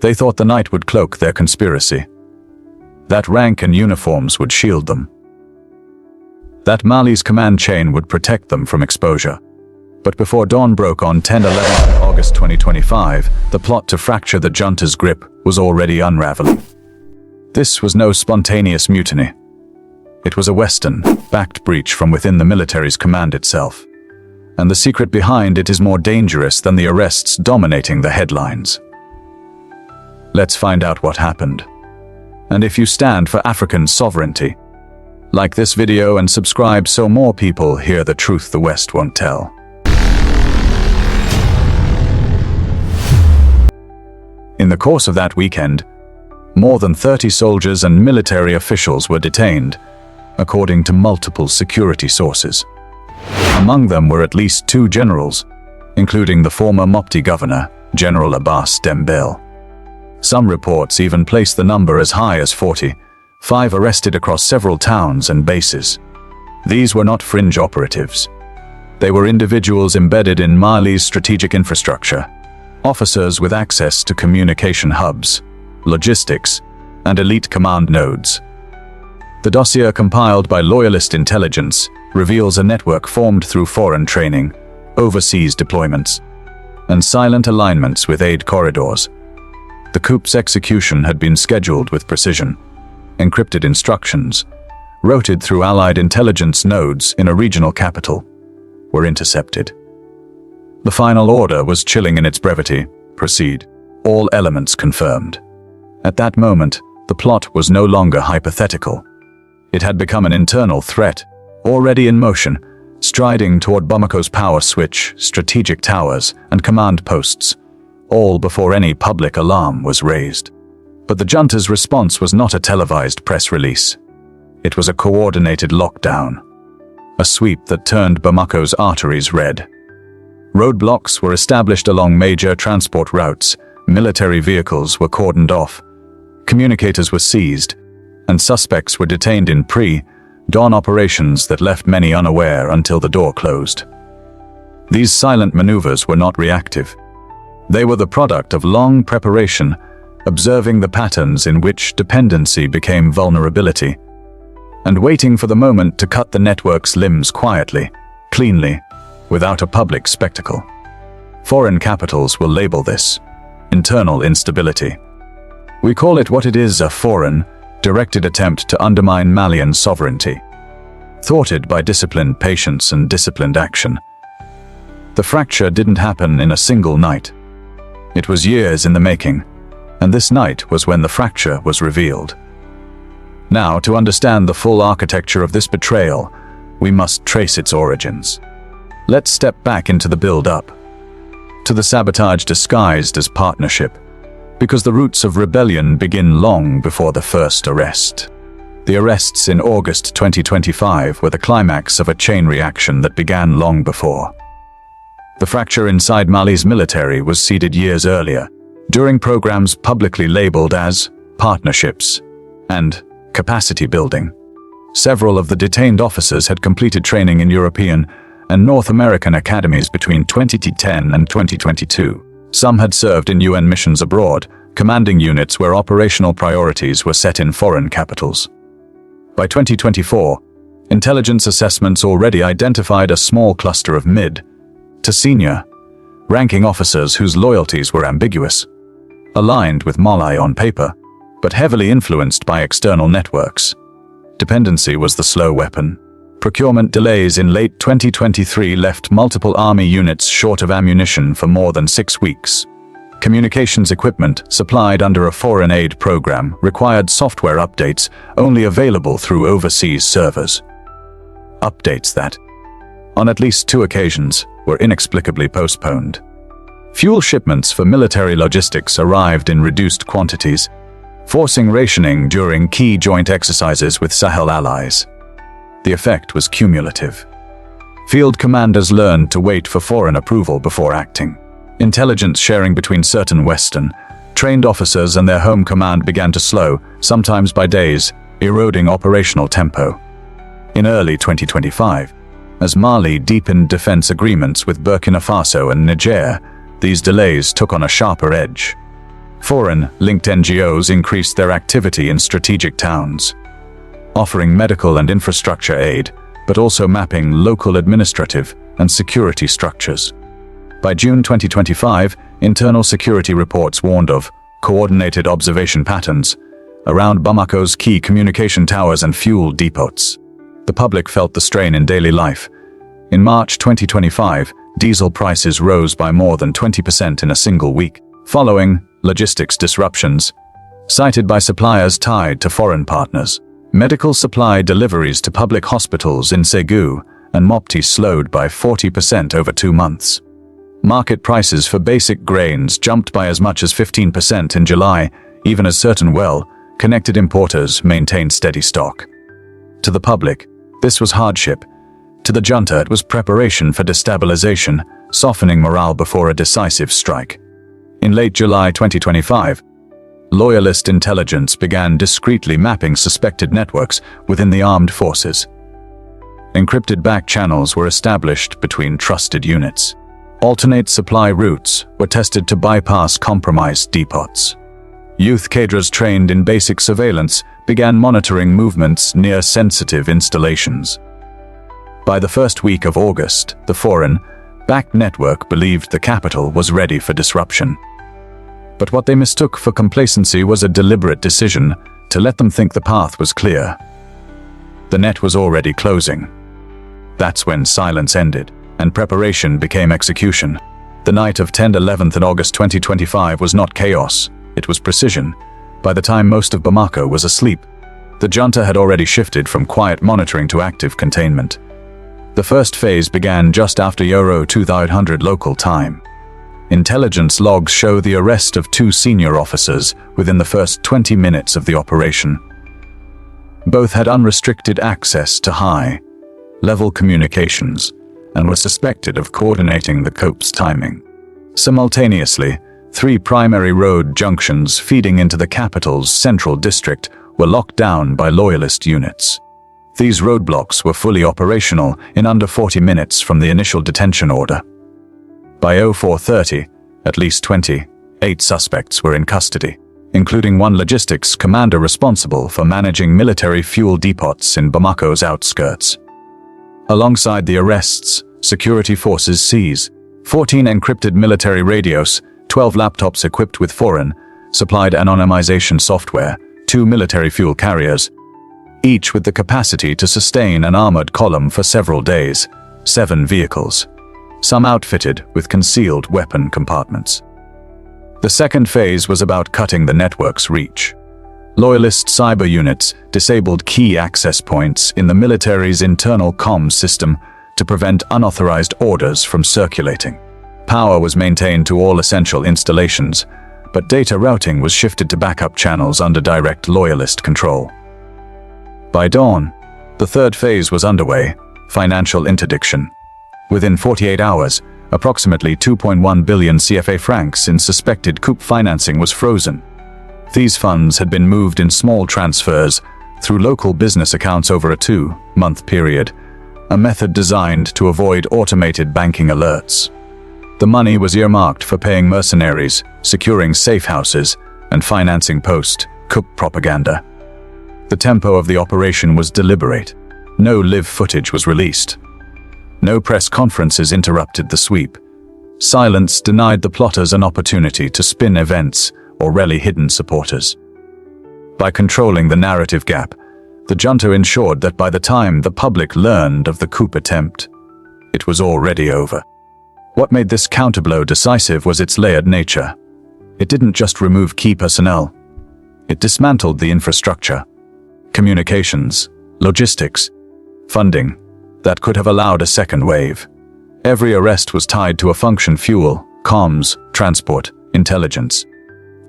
They thought the night would cloak their conspiracy, that rank and uniforms would shield them, that Mali's command chain would protect them from exposure. But before dawn broke on 10-11 August 2025, the plot to fracture the junta's grip was already unraveling. This was no spontaneous mutiny. It was a Western-backed breach from within the military's command itself. And the secret behind it is more dangerous than the arrests dominating the headlines. Let's find out what happened. And if you stand for African sovereignty, like this video and subscribe so more people hear the truth the West won't tell. In the course of that weekend, more than 30 soldiers and military officials were detained, according to multiple security sources. Among them were at least 2 generals, including the former Mopti governor, General Abbas Dembele. Some reports even place the number as high as 40, 5 arrested across several towns and bases. These were not fringe operatives. They were individuals embedded in Mali's strategic infrastructure, officers with access to communication hubs, logistics, and elite command nodes. The dossier compiled by Loyalist Intelligence reveals a network formed through foreign training, overseas deployments, and silent alignments with aid corridors. The coup's execution had been scheduled with precision. Encrypted instructions, routed through Allied intelligence nodes in a regional capital, were intercepted. The final order was chilling in its brevity: proceed. All elements confirmed. At that moment, the plot was no longer hypothetical. It had become an internal threat, already in motion, striding toward Bamako's power switch, strategic towers, and command posts, all before any public alarm was raised. But the junta's response was not a televised press release. It was a coordinated lockdown, a sweep that turned Bamako's arteries red. Roadblocks were established along major transport routes, military vehicles were cordoned off, communicators were seized, and suspects were detained in pre-dawn operations that left many unaware until the door closed. These silent maneuvers were not reactive. They were the product of long preparation, observing the patterns in which dependency became vulnerability, and waiting for the moment to cut the network's limbs quietly, cleanly, without a public spectacle. Foreign capitals will label this internal instability. We call it what it is: a foreign, directed attempt to undermine Malian sovereignty, thwarted by disciplined patience and disciplined action. The fracture didn't happen in a single night. It was years in the making, and this night was when the fracture was revealed. Now, to understand the full architecture of this betrayal, we must trace its origins. Let's step back into the build-up, to the sabotage disguised as partnership, because the roots of rebellion begin long before the first arrest. The arrests in August 2025 were the climax of a chain reaction that began long before. The fracture inside Mali's military was seeded years earlier, during programs publicly labeled as partnerships and capacity building. Several of the detained officers had completed training in European and North American academies between 2010 and 2022. Some had served in UN missions abroad, commanding units where operational priorities were set in foreign capitals. By 2024, intelligence assessments already identified a small cluster of mid- to senior-ranking officers whose loyalties were ambiguous, aligned with Mali on paper, but heavily influenced by external networks. Dependency was the slow weapon. Procurement delays in late 2023 left multiple army units short of ammunition for more than 6 weeks. Communications equipment supplied under a foreign aid program required software updates only available through overseas servers. Updates that, on at least 2 occasions, were inexplicably postponed. Fuel shipments for military logistics arrived in reduced quantities, forcing rationing during key joint exercises with Sahel allies. The effect was cumulative. Field commanders learned to wait for foreign approval before acting. Intelligence sharing between certain Western, trained officers and their home command began to slow, sometimes by days, eroding operational tempo. In early 2025, as Mali deepened defense agreements with Burkina Faso and Niger, these delays took on a sharper edge. Foreign-linked NGOs increased their activity in strategic towns, offering medical and infrastructure aid, but also mapping local administrative and security structures. By June 2025, internal security reports warned of coordinated observation patterns around Bamako's key communication towers and fuel depots. The public felt the strain in daily life. In March 2025, diesel prices rose by more than 20% in a single week, following logistics disruptions cited by suppliers tied to foreign partners. Medical supply deliveries to public hospitals in Ségou and Mopti slowed by 40% over 2 months. Market prices for basic grains jumped by as much as 15% in July, even as certain well-connected importers maintained steady stock. To the public, this was hardship. To the junta, it was preparation for destabilization, softening morale before a decisive strike. In late July 2025, loyalist intelligence began discreetly mapping suspected networks within the armed forces. Encrypted back channels were established between trusted units. Alternate supply routes were tested to bypass compromised depots. Youth cadres trained in basic surveillance began monitoring movements near sensitive installations. By the first week of August, the foreign-backed network believed the capital was ready for disruption. But what they mistook for complacency was a deliberate decision to let them think the path was clear. The net was already closing. That's when silence ended, and preparation became execution. The night of 10th, 11th and August 2025 was not chaos, it was precision. By the time most of Bamako was asleep, the junta had already shifted from quiet monitoring to active containment. The first phase began just after Euro 2000 local time. Intelligence logs show the arrest of 2 senior officers within the first 20 minutes of the operation. Both had unrestricted access to high-level communications and were suspected of coordinating the coup's timing. Simultaneously, 3 primary road junctions feeding into the capital's central district were locked down by loyalist units. These roadblocks were fully operational in under 40 minutes from the initial detention order. By 04:30, at least 28 suspects were in custody, including one logistics commander responsible for managing military fuel depots in Bamako's outskirts. Alongside the arrests, security forces seized 14 encrypted military radios, 12 laptops equipped with foreign-supplied anonymization software, 2 military fuel carriers, each with the capacity to sustain an armored column for several days, 7 vehicles, some outfitted with concealed weapon compartments. The second phase was about cutting the network's reach. Loyalist cyber units disabled key access points in the military's internal comms system to prevent unauthorized orders from circulating. Power was maintained to all essential installations, but data routing was shifted to backup channels under direct loyalist control. By dawn, the third phase was underway, financial interdiction. Within 48 hours, approximately 2.1 billion CFA francs in suspected coup financing was frozen. These funds had been moved in small transfers through local business accounts over a 2-month period, a method designed to avoid automated banking alerts. The money was earmarked for paying mercenaries, securing safe houses, and financing post-coup propaganda. The tempo of the operation was deliberate. No live footage was released. No press conferences interrupted the sweep. Silence denied the plotters an opportunity to spin events or rally hidden supporters. By controlling the narrative gap, the junta ensured that by the time the public learned of the coup attempt, it was already over. What made this counterblow decisive was its layered nature. It didn't just remove key personnel. It dismantled the infrastructure, communications, logistics, funding, that could have allowed a second wave. Every arrest was tied to a function: fuel, comms, transport, intelligence.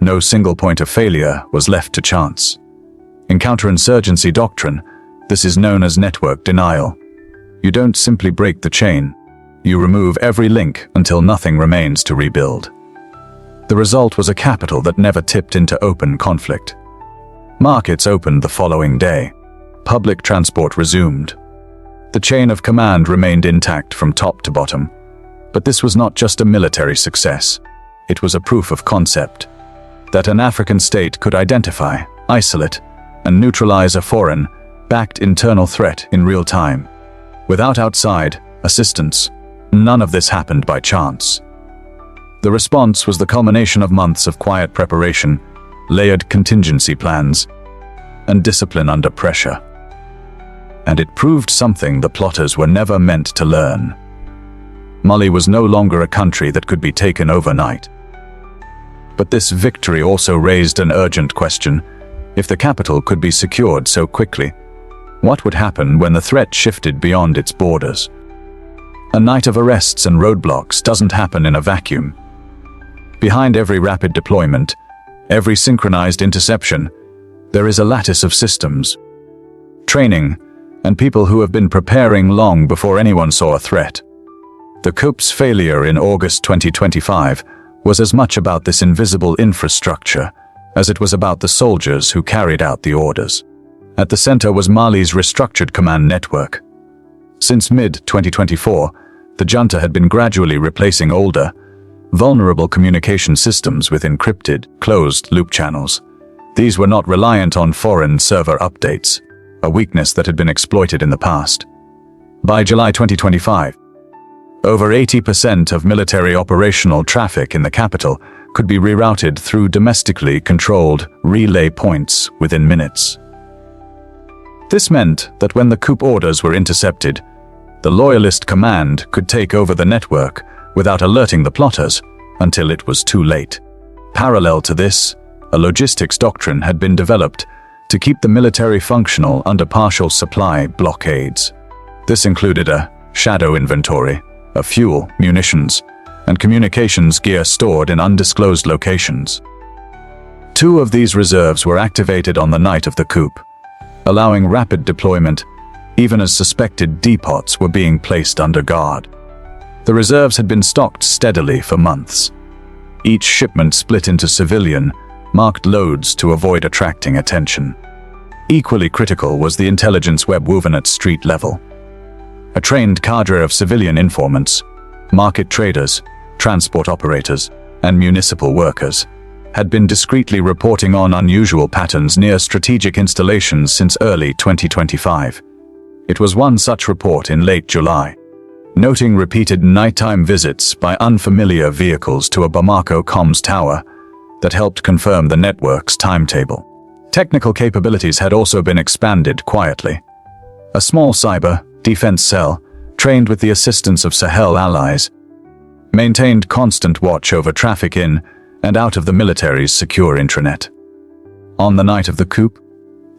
No single point of failure was left to chance. In counterinsurgency doctrine, this is known as network denial. You don't simply break the chain. You remove every link until nothing remains to rebuild. The result was a capital that never tipped into open conflict. Markets opened the following day. Public transport resumed. The chain of command remained intact from top to bottom. But this was not just a military success. It was a proof of concept. that an African state could identify, isolate, and neutralize a foreign, backed internal threat in real time. Without outside assistance, none of this happened by chance. The response was the culmination of months of quiet preparation, layered contingency plans, and discipline under pressure. And it proved something the plotters were never meant to learn. Mali was no longer a country that could be taken overnight. But this victory also raised an urgent question. If the capital could be secured so quickly, what would happen when the threat shifted beyond its borders? A night of arrests and roadblocks doesn't happen in a vacuum. Behind every rapid deployment, every synchronized interception, there is a lattice of systems, training, and people who have been preparing long before anyone saw a threat. The coup's failure in August 2025 was as much about this invisible infrastructure as it was about the soldiers who carried out the orders. At the center was Mali's restructured command network. Since mid-2024, the junta had been gradually replacing older, vulnerable communication systems with encrypted, closed-loop channels. These were not reliant on foreign server updates, a weakness that had been exploited in the past. By July 2025, over 80% of military operational traffic in the capital could be rerouted through domestically controlled relay points within minutes. This meant that when the coup orders were intercepted, the loyalist command could take over the network without alerting the plotters until it was too late. Parallel to this, a logistics doctrine had been developed to keep the military functional under partial supply blockades. This included a shadow inventory of fuel, munitions, and communications gear stored in undisclosed locations. 2 of these reserves were activated on the night of the coup, allowing rapid deployment even as suspected depots were being placed under guard. The reserves had been stocked steadily for months. Each shipment split into civilian, marked loads to avoid attracting attention. Equally critical was the intelligence web woven at street level. A trained cadre of civilian informants, market traders, transport operators, and municipal workers had been discreetly reporting on unusual patterns near strategic installations since early 2025. It was one such report in late July, noting repeated nighttime visits by unfamiliar vehicles to a Bamako comms tower that helped confirm the network's timetable. Technical capabilities had also been expanded quietly. A small cyber defense cell, trained with the assistance of Sahel allies, maintained constant watch over traffic in and out of the military's secure intranet. On the night of the coup,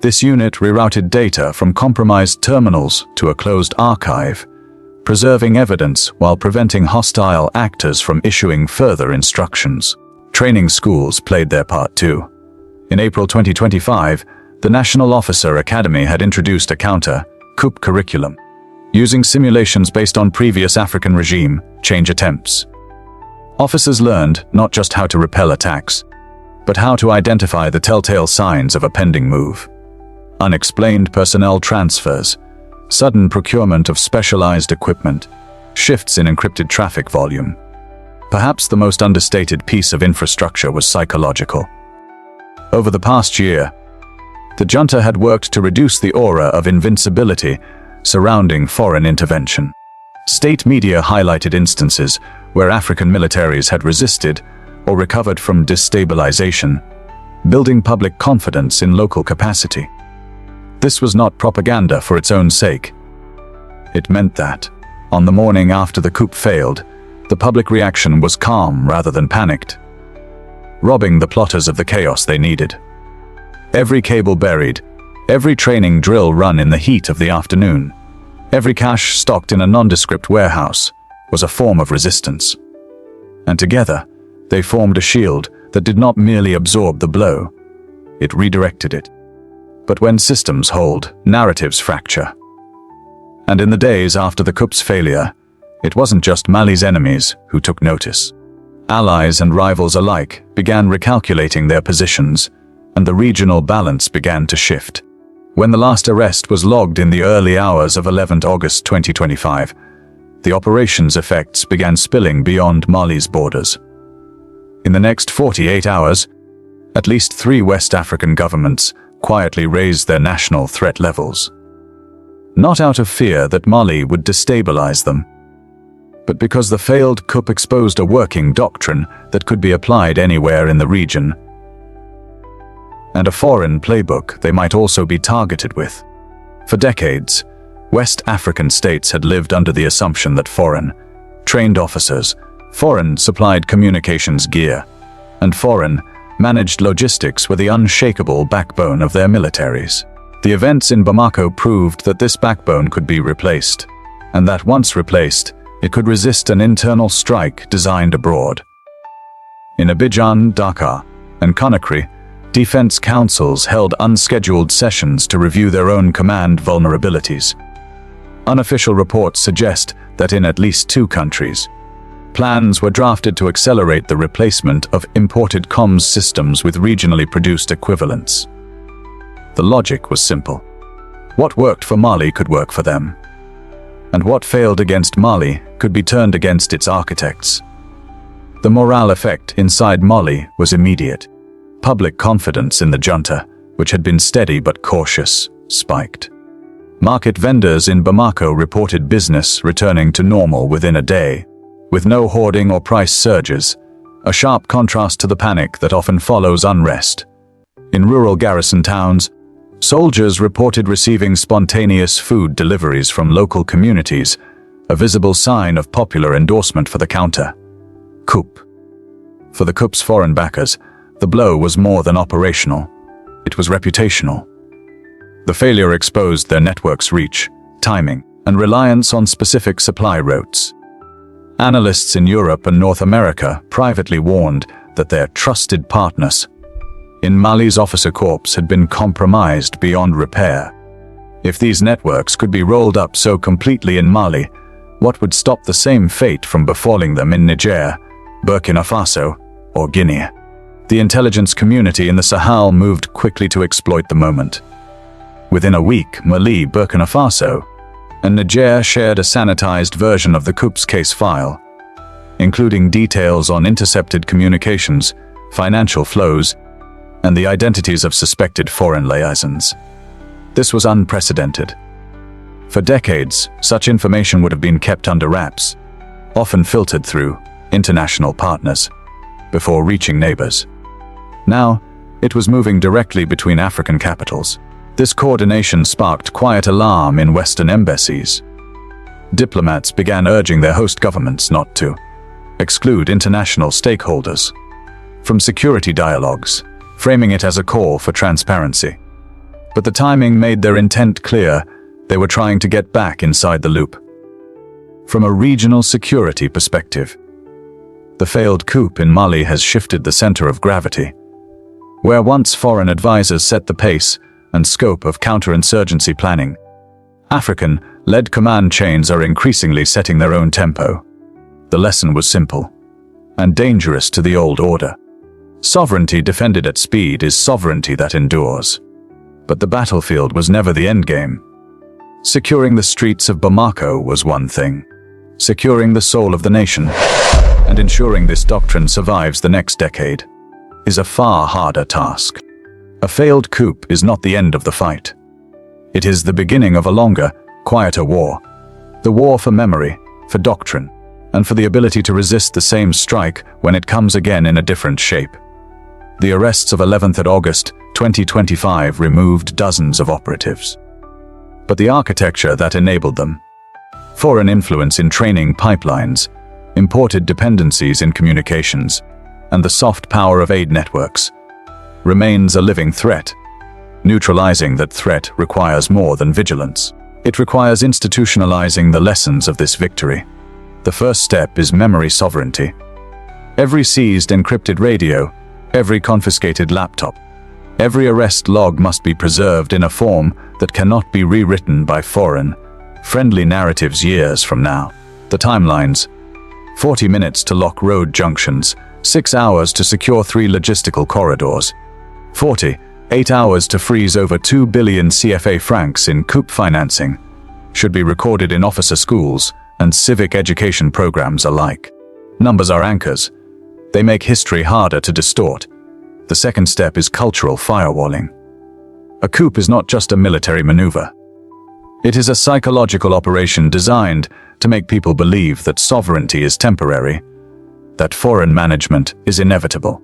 this unit rerouted data from compromised terminals to a closed archive, preserving evidence while preventing hostile actors from issuing further instructions. Training schools played their part too. In April 2025, the National Officer Academy had introduced a counter-coup curriculum, using simulations based on previous African regime change attempts. Officers learned not just how to repel attacks, but how to identify the telltale signs of a pending move. Unexplained personnel transfers, sudden procurement of specialized equipment, shifts in encrypted traffic volume. Perhaps the most understated piece of infrastructure was psychological. Over the past year, the junta had worked to reduce the aura of invincibility surrounding foreign intervention. State media highlighted instances where African militaries had resisted or recovered from destabilization, building public confidence in local capacity. This was not propaganda for its own sake. It meant that, on the morning after the coup failed, the public reaction was calm rather than panicked, robbing the plotters of the chaos they needed. Every cable buried, every training drill run in the heat of the afternoon, every cache stocked in a nondescript warehouse was a form of resistance. And together, they formed a shield that did not merely absorb the blow, it redirected it. But when systems hold, narratives fracture. And in the days after the coup's failure, it wasn't just Mali's enemies who took notice. Allies and rivals alike began recalculating their positions, and the regional balance began to shift. When the last arrest was logged in the early hours of 11 August 2025, the operation's effects began spilling beyond Mali's borders. In the next 48 hours, At least 3 West African governments quietly raised their national threat levels. Not out of fear that Mali would destabilize them, but because the failed coup exposed a working doctrine that could be applied anywhere in the region, and a foreign playbook they might also be targeted with. For decades, West African states had lived under the assumption that foreign, trained officers, foreign supplied communications gear, and foreign managed logistics were the unshakable backbone of their militaries. The events in Bamako proved that this backbone could be replaced, and that once replaced, it could resist an internal strike designed abroad. In Abidjan, Dakar, and Conakry, defense councils held unscheduled sessions to review their own command vulnerabilities. Unofficial reports suggest that in at least 2 countries, plans were drafted to accelerate the replacement of imported comms systems with regionally produced equivalents. The logic was simple. What worked for Mali could work for them, and what failed against Mali could be turned against its architects. The morale effect inside Mali was immediate. Public confidence in the junta, which had been steady but cautious, spiked. Market vendors in Bamako reported business returning to normal within a day, with no hoarding or price surges, a sharp contrast to the panic that often follows unrest. In rural garrison towns, soldiers reported receiving spontaneous food deliveries from local communities, a visible sign of popular endorsement for the counter-coup. For the coup's foreign backers, the blow was more than operational. It was reputational. The failure exposed their network's reach, timing, and reliance on specific supply routes. Analysts in Europe and North America privately warned that their trusted partners in Mali's officer corps had been compromised beyond repair. If these networks could be rolled up so completely in Mali, what would stop the same fate from befalling them in Niger, Burkina Faso, or Guinea? The intelligence community in the Sahel moved quickly to exploit the moment. Within a week, Mali, Burkina Faso, and Niger shared a sanitized version of the coup's case file, including details on intercepted communications, financial flows, and the identities of suspected foreign liaisons. This was unprecedented. For decades, such information would have been kept under wraps, often filtered through international partners, before reaching neighbors. Now, it was moving directly between African capitals. This coordination sparked quiet alarm in Western embassies. Diplomats began urging their host governments not to exclude international stakeholders from security dialogues, framing it as a call for transparency. But the timing made their intent clear. They were trying to get back inside the loop. From a regional security perspective, the failed coup in Mali has shifted the center of gravity. Where once foreign advisors set the pace and scope of counterinsurgency planning, African-led command chains are increasingly setting their own tempo. The lesson was simple and dangerous to the old order. Sovereignty defended at speed is sovereignty that endures. But the battlefield was never the endgame. Securing the streets of Bamako was one thing. Securing the soul of the nation and ensuring this doctrine survives the next decade is a far harder task. A failed coup is not the end of the fight. It is the beginning of a longer, quieter war. The war for memory, for doctrine, and for the ability to resist the same strike when it comes again in a different shape. The arrests of 11th August 2025 removed dozens of operatives. But the architecture that enabled them, foreign influence in training pipelines, imported dependencies in communications, and the soft power of aid networks, remains a living threat. Neutralizing that threat requires more than vigilance. It requires institutionalizing the lessons of this victory. The first step is memory sovereignty. Every seized encrypted radio, every confiscated laptop, every arrest log must be preserved in a form that cannot be rewritten by foreign, friendly narratives years from now. The timelines: 40 minutes to lock road junctions, 6 hours to secure 3 logistical corridors, 48 hours to freeze over 2 billion CFA francs in coup financing, should be recorded in officer schools and civic education programs alike. Numbers are anchors. They make history harder to distort. The second step is cultural firewalling. A coup is not just a military maneuver. It is a psychological operation designed to make people believe that sovereignty is temporary, that foreign management is inevitable.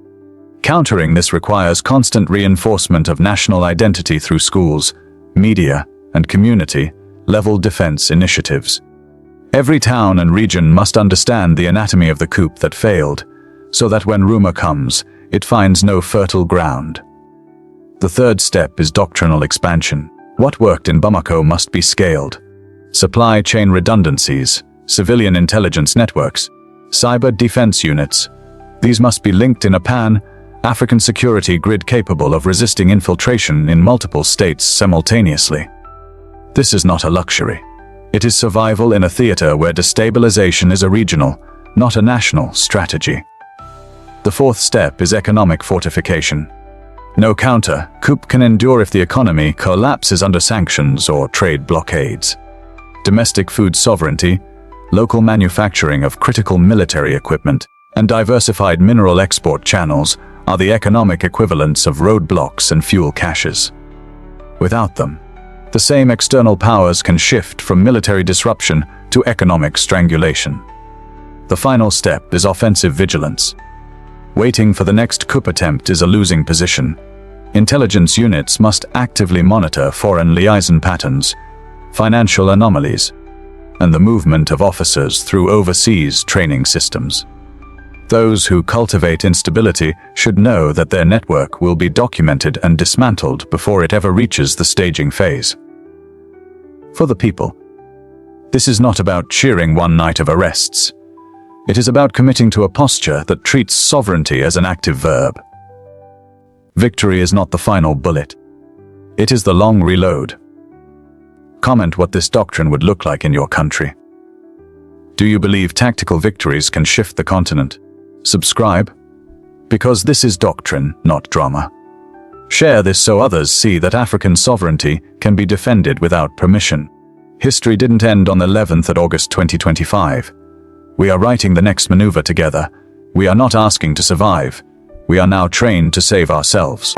Countering this requires constant reinforcement of national identity through schools, media, and community-level defense initiatives. Every town and region must understand the anatomy of the coup that failed, so that when rumor comes, it finds no fertile ground. The third step is doctrinal expansion. What worked in Bamako must be scaled. Supply chain redundancies, civilian intelligence networks, cyber defense units. These must be linked in a pan-African security grid capable of resisting infiltration in multiple states simultaneously. This is not a luxury. It is survival in a theater where destabilization is a regional, not a national, strategy. The fourth step is economic fortification. No counter-coup can endure if the economy collapses under sanctions or trade blockades. Domestic food sovereignty, local manufacturing of critical military equipment, and diversified mineral export channels are the economic equivalents of roadblocks and fuel caches. Without them, the same external powers can shift from military disruption to economic strangulation. The final step is offensive vigilance. Waiting for the next coup attempt is a losing position. Intelligence units must actively monitor foreign liaison patterns, financial anomalies, and the movement of officers through overseas training systems. Those who cultivate instability should know that their network will be documented and dismantled before it ever reaches the staging phase. For the people, this is not about cheering one night of arrests. It is about committing to a posture that treats sovereignty as an active verb. Victory is not the final bullet. It is the long reload. Comment what this doctrine would look like in your country. Do you believe tactical victories can shift the continent? Subscribe, because this is doctrine, not drama. Share this so others see that African sovereignty can be defended without permission. History didn't end on the 11th of August 2025. We are writing the next maneuver together. We are not asking to survive. We are now trained to save ourselves.